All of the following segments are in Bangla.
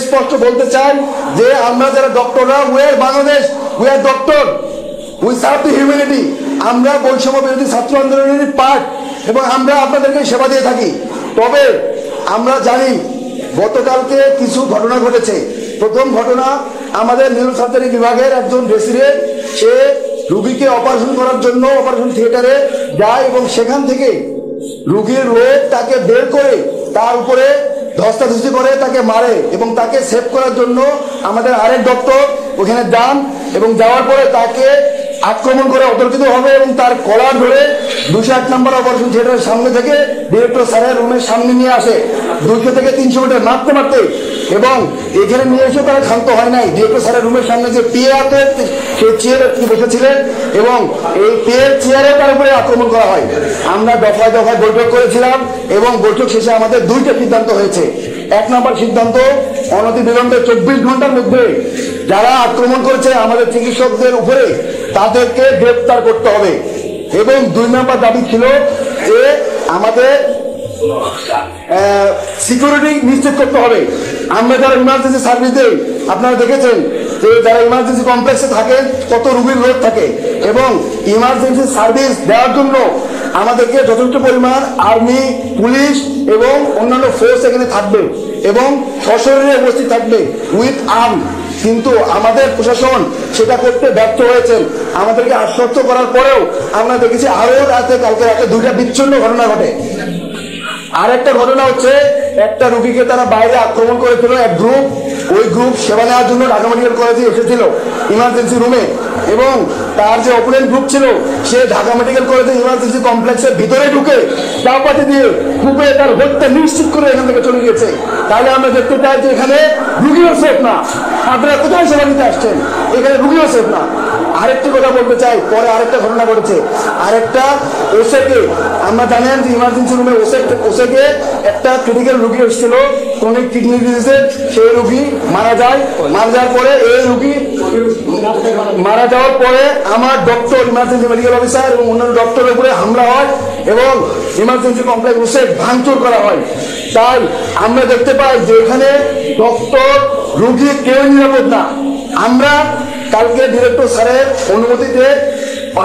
স্পষ্ট বলতে চাই যে আমরা যারা ডক্টররা, we are Bangladesh, we are doctor, we serve the humanity. আমরা বৈষম্য বিরোধী ছাত্র আন্দোলনের পার্ট এবং আমরা আপনাদেরকে সেবা দিয়ে থাকি। তবে আমরা জানি গতকালকে কিছু ঘটনা ঘটেছে। প্রথম ঘটনা, আমাদের নিউরো সার্জারি বিভাগের একজন রেসিডেন্ট, সে রুগীকে অপারেশন করার জন্য অপারেশন থিয়েটারে যায় এবং সেখান থেকে রুগীর রোগ তাকে বের করে তার উপরে ধস্তাধস্তি করে তাকে মারে এবং তাকে সেভ করার জন্য আমাদের আরেক ডক্টর ওখানে যান এবং যাওয়ার পরে তাকে আক্রমণ করে অতর্কিত হবে এবং তার কলার ধরে 208 নম্বর অপারেশন থিয়েটারের সামনে থেকে ডিরেক্টর স্যারের রুমের সামনে নিয়ে আসে 200 থেকে 300 মিটার মারতে মারতে, এবং এখানে নিয়ে এসে তারা ক্ষান্ত হয় নাই। ডিরেক্টর স্যারের রুমের সামনে যে পিএ আছে সেই চেয়ারে বসেছিলেন এবং এই পিএর চেয়ারে তার উপরে আক্রমণ করা হয়। আমরা দফায় দফায় বৈঠক করেছিলাম এবং বৈঠক শেষে আমাদের 2টা সিদ্ধান্ত হয়েছে। 1 নম্বর সিদ্ধান্ত, অনতিবিলম্বে 24 ঘন্টার মধ্যে যারা আক্রমণ করেছে আমাদের চিকিৎসকদের উপরে তাদেরকে গ্রেপ্তার করতে হবে। এবং 2 নম্বর দাবি ছিল যে আমাদের সিকিউরিটি নিশ্চিত করতে হবে। আমরা যারা ইমার্জেন্সি সার্ভিস দেই, আপনারা দেখেছেন যে যারা ইমার্জেন্সি কমপ্লেক্সে থাকেন কত রুগীর লোড থাকে, এবং ইমার্জেন্সি সার্ভিস দেওয়ার জন্য আমাদেরকে যথেষ্ট পরিমাণ আর্মি, পুলিশ এবং অন্যান্য ফোর্স এখানে থাকবে এবং সশরীরে উপস্থিত থাকবে উইথ আর্ম। কিন্তু আমাদের প্রশাসন সেটা করতে ব্যর্থ হয়েছেন। আমাদেরকে আশ্বস্ত করার পরেও আমরা দেখেছি আরো রাতে, কালকে রাতে 2টা বিচ্ছিন্ন ঘটনা ঘটে। আরেকটা ঘটনা হচ্ছে, একটা রুগীকে তারা বাইরে আক্রমণ করেছিল এক গ্রুপ। ওই গ্রুপ সেবা নেওয়ার জন্য ঢাকা মেডিকেল কলেজে এসেছিল ইমার্জেন্সি রুমে, এবং তার যে অপোনেন্ট গ্রুপ ছিল সে ঢাকা মেডিকেল কলেজে ইমার্জেন্সি কমপ্লেক্সের ভিতরে ঢুকে চাপাতি দিয়ে খুবই তার হত্যা নিশ্চিত করে এখান থেকে চলে গেছে। তাহলে আমরা দেখতে চাই যে এখানে রুগীও সেফ না। আপনারা কোথায় সেবা দিতে আসছেন? এখানে রুগীও সেফ না। আরেকটি কথা বলতে চাই, পরে আরেকটা ঘটনা ঘটেছে। আরেকটা ওসেকে, আমরা জানেন যে ইমার্জেন্সি রুমে ওসেকে একটা ক্রিটিক্যাল রুগী এসেছিল ক্রনিক কিডনি ডিজিজের, সেই রুগী মারা যায়। মারা যাওয়ার পরে এই রুগী মারা যাওয়ার পরে আমার ডক্টর, ইমার্জেন্সি মেডিকেল অফিসার এবং অন্যান্য ডক্টরের উপরে হামলা হয় এবং ইমার্জেন্সি কমপ্লেক্স ওসেক ভাঙচুর করা হয়। তাই আমরা দেখতে পাই যে এখানে ডক্টর, রুগী কেউ নিরাপদ না। আমরা কালকে ডিরেক্টর স্যারের অনুমতিতে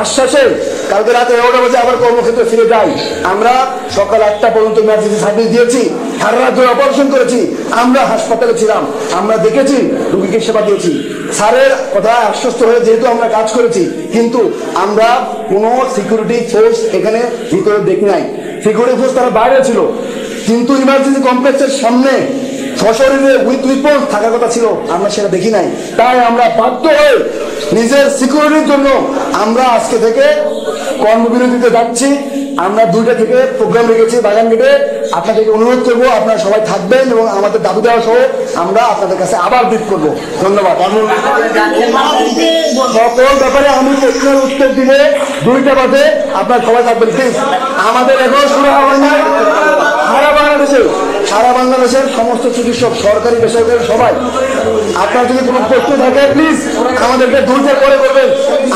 আশ্বাসে কালকে রাতে 11টা বাজে আবার কর্মক্ষেত্রে ফিরে যাই। আমরা সকাল 8টা পর্যন্ত ইমার্জেন্সি সার্ভিস দিয়েছি, সারা রাত ধরে অপারেশন করেছি। আমরা হাসপাতালে ছিলাম, আমরা দেখেছি, রুগীকে সেবা দিয়েছি। স্যারের কথা আশ্বস্ত হয়ে যেহেতু আমরা কাজ করেছি, কিন্তু আমরা কোনো সিকিউরিটি ফোর্স এখানে ভিতরে দেখি নাই। সিকিউরিটি ফোর্স তারা বাইরে ছিল, কিন্তু ইমার্জেন্সি কমপ্লেক্সের সামনে সশরীরে উইথ উইপন থাকার কথা ছিল, আমরা সেটা দেখি নাই। তাই আমরা বাধ্য হয়ে নিজের সিকিউরিটির জন্য আমরা আজকে থেকে কর্মবিরতিতে যাচ্ছি। আমরা 2টা থেকে প্রোগ্রাম রেখেছি বাগান গেটে। আপনাদেরকে অনুরোধ করবো আপনারা সবাই থাকবেন এবং আমাদের দাবি দেওয়া সহ আমরা আপনাদের কাছে আবার ব্রিফ করবো। ধন্যবাদ। সকল ব্যাপারে আমি প্রশ্নের উত্তর দিলে 2টা বাজে আপনারা সবাই থাকবেন প্লিজ। আমাদের এখনো শুরু হয় না। সারা বাংলাদেশের সমস্ত চিকিৎসক, সরকারি বেসরকারি সবাই, আপনার যদি কোনো প্রশ্ন থাকে প্লিজ আমাদেরকে 2টা করে করবেন।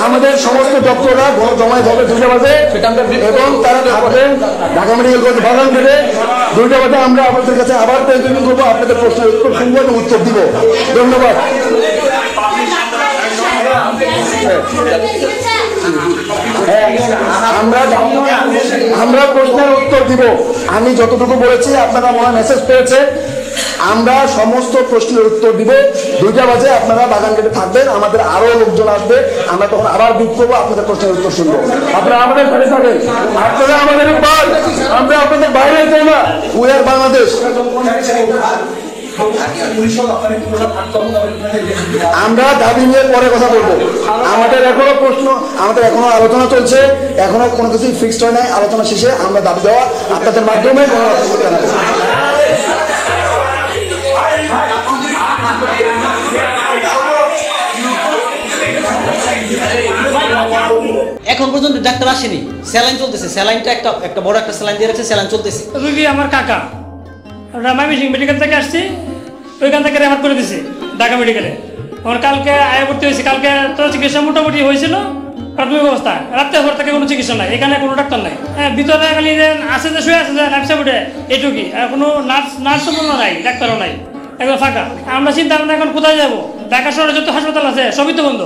আমাদের সমস্ত ডক্টররা জমায়েত হবে 2টা বাজে এবং তারা থাকবেন ঢাকা মেডিকেল কলেজ বাগান থেকে 2টা বাজে। আমরা আপনাদের কাছে আবার প্রেজেন্ট করবো, আপনাদের প্রশ্নের উত্তর শুনবো এবং উত্তর দিব। ধন্যবাদ। আমরা প্রশ্নের উত্তর দিব। আমি যতটুকু বলেছি আপনারা মনে মেসেজ পেয়েছে। আমরা সমস্ত প্রশ্নের উত্তর দিব। 2টা বাজে আপনারা বাগান গেটে থাকবেন, আমাদের আরো লোকজন আসবে, আমরা তখন আবার বিট করবো, আপনাদের প্রশ্নের উত্তর শুনবো। আপনারা আমাদের সাথে থাকেন, আপনারা আমাদের আমরা আপনাদের বাইরে যাই না। We are Bangladesh. আমরা দাবি নিয়ে পরে কথা বলবো। আমাদের এখনো প্রশ্ন, আমাদের এখনো আলোচনা চলছে, এখনো কোনো কিছুই ফিক্সড হয় নাই। আলোচনা শেষে আমরা দাবি দেওয়া আপনাদের মাধ্যমে এখন পর্যন্ত ডাক্তার আসেনি, স্যালাইন চলতেছে। স্যালাইনটা একটা বড় একটা স্যালাইন দিয়ে রাখছে, স্যালাইন চলতেছে। রুগী আমার কাকা, ময়মনসিংহ মেডিকেল থেকে আসছি, ওইখান থেকে রেফার করে দিছি ঢাকা মেডিকেলে। আমার কালকে আয়া ভর্তি হয়েছে। কালকে তো চিকিৎসা মোটামুটি হয়েছিল প্রাথমিক অবস্থা, রাত্রে পর থেকে কোনো চিকিৎসা নাই, এখানে কোনো ডাক্তার নাই। হ্যাঁ, ভিতরে খালি আছে যে শুয়ে আছে যে নার্সে উঠে এটুকি, আর কোনো নার্সও নাই, ডাক্তারও নাই। একদম ফাঁকা। আমরা চিন্তা ভাবনা এখন কোথায় যাবো? ঢাকা শহরে যত হাসপাতাল আছে সবই তো বন্ধ।